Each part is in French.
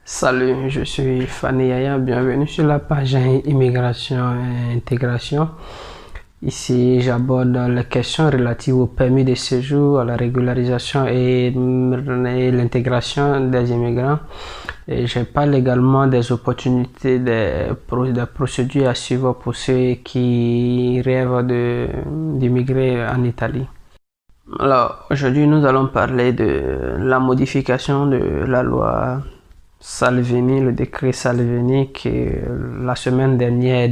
Salut, je suis Fanny Yaya, bienvenue sur la page Immigration et Intégration. Ici, j'aborde les questions relatives au permis de séjour, à la régularisation et l'intégration des immigrants. Et je parle également des opportunités, des procédures à suivre pour ceux qui rêvent d'immigrer en Italie. Alors, aujourd'hui, nous allons parler de la modification de la loi Salvini, le décret Salvini qui la semaine dernière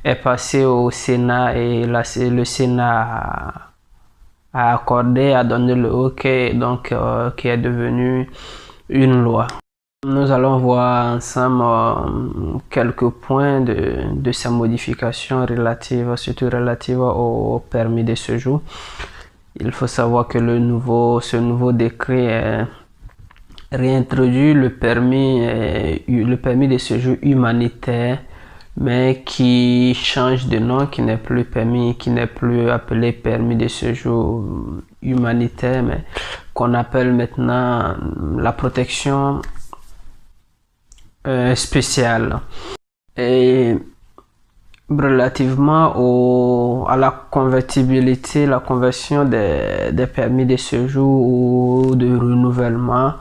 est passé au Sénat et le Sénat a accordé, a donné le OK, donc qui est devenu une loi. Nous allons voir ensemble quelques points de ces modifications surtout relatives au permis de séjour. Il faut savoir que ce nouveau décret réintroduit le permis de séjour humanitaire, mais qui change de nom, qui n'est plus appelé permis de séjour humanitaire, mais qu'on appelle maintenant la protection spéciale. Et relativement à la convertibilité, la conversion des permis de séjour ou de renouvellement,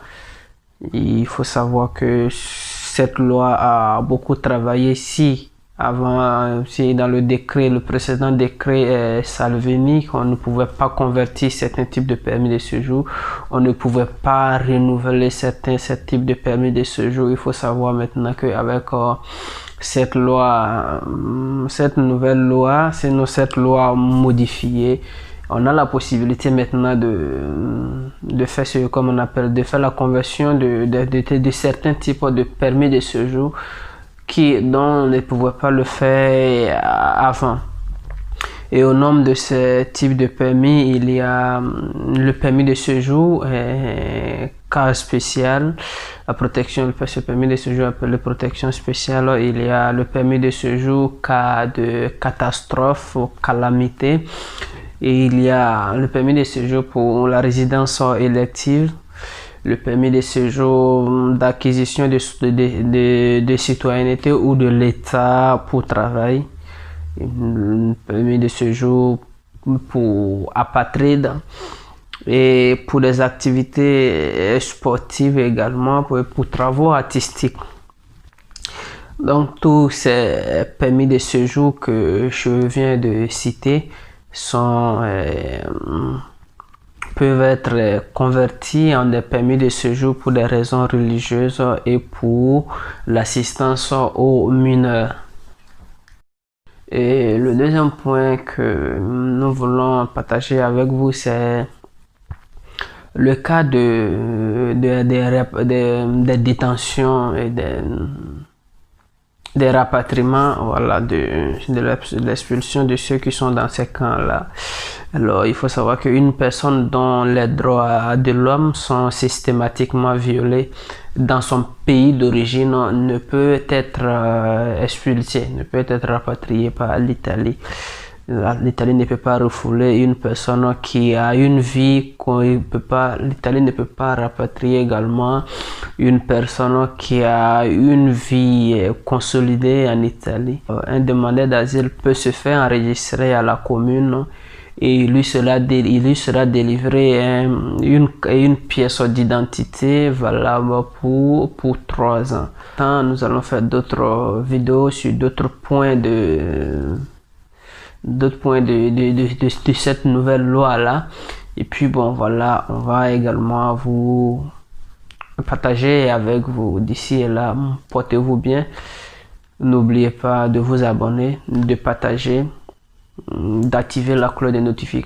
il faut savoir que cette loi a beaucoup travaillé si dans le précédent décret Salvini, qu'on ne pouvait pas convertir certains types de permis de séjour, on ne pouvait pas renouveler certains types de permis de séjour. Il faut savoir maintenant qu'avec cette nouvelle loi, cette loi modifiée, on a la possibilité maintenant de faire de faire la conversion de certains types de permis de séjour dont on ne pouvait pas le faire avant. Et au nombre de ces types de permis, il y a le permis de séjour, cas spécial, ce permis de séjour appelé protection spéciale. Il y a le permis de séjour cas de catastrophe ou calamité. Et il y a le permis de séjour pour la résidence élective, le permis de séjour d'acquisition de citoyenneté ou de l'État pour travail, le permis de séjour pour apatride et pour des activités sportives également, pour travaux artistiques. Donc tous ces permis de séjour que je viens de citer peuvent être convertis en des permis de séjour pour des raisons religieuses et pour l'assistance aux mineurs. Et le deuxième point que nous voulons partager avec vous, c'est le cas des détentions et des rapatriements, voilà, de l'expulsion de ceux qui sont dans ces camps-là. Alors, il faut savoir qu'une personne dont les droits de l'homme sont systématiquement violés dans son pays d'origine ne peut être expulsée, ne peut être rapatriée par l'Italie. L'Italie ne peut pas refouler une personne qui a une vie l'Italie ne peut pas rapatrier également une personne qui a une vie consolidée en Italie. Un demandeur d'asile peut se faire enregistrer à la commune et il lui sera délivré une pièce d'identité valable pour 3 ans. Nous allons faire d'autres vidéos sur d'autres points de cette nouvelle loi là, et puis bon voilà, on va également vous partager avec vous. D'ici et là, portez-vous bien, n'oubliez pas de vous abonner, de partager, d'activer la cloche de notification.